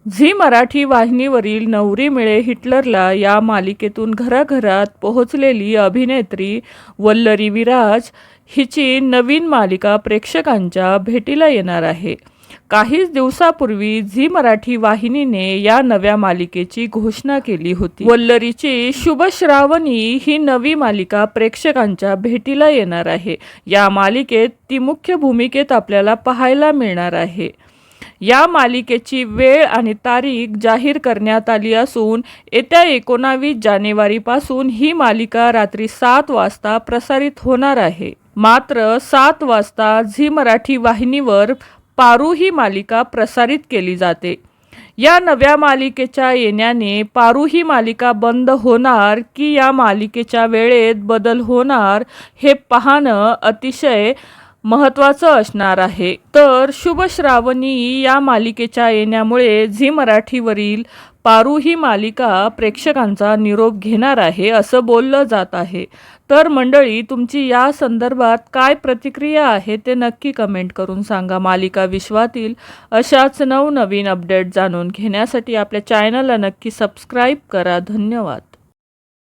Zee Marathi वाहिनीवरील नवरी मिळे हिटलरला या मालिकेतून घराघरात पोहोचलेली अभिनेत्री वल्लरी विराज हिची नवीन मालिका प्रेक्षकांच्या भेटीला येणार आहे. काहीच दिवसापूर्वी झी मराठी वाहिनीने या नव्या मालिकेची घोषणा केली होती. वल्लरीची शुभ श्रावणी ही नवी मालिका प्रेक्षकांच्या भेटीला येणार आहे. या मालिकेत ती मुख्य भूमिकेत आपल्याला पाहायला मिळणार आहे. या मालिकेची वेळ आणि तारीख जाहीर करण्यात आली असून येत्या 19 जानेवारीपासून ही मालिका रात्री 7 वाजता प्रसारित होणार आहे. मात्र 7 वाजता झी मराठी वाहिनीवर पारू ही मालिका प्रसारित केली जाते. या नव्या मालिकेच्या येण्याने पारू ही मालिका बंद होणार की या मालिकेच्या वेळेत बदल होणार हे पाहणं अतिशय महत्त्वाचं असणार आहे. तर शुभ श्रावणी या मालिकेच्या येण्यामुळे झी मराठीवरील पारू ही मालिका प्रेक्षकांचा निरोप घेणार आहे असं बोललं जात आहे. तर मंडळी, तुमची या संदर्भात काय प्रतिक्रिया आहे ते नक्की कमेंट करून सांगा. मालिका विश्वातील अशाच नवनवीन अपडेट जाणून घेण्यासाठी आपल्या चॅनलला नक्की सबस्क्राईब करा. धन्यवाद.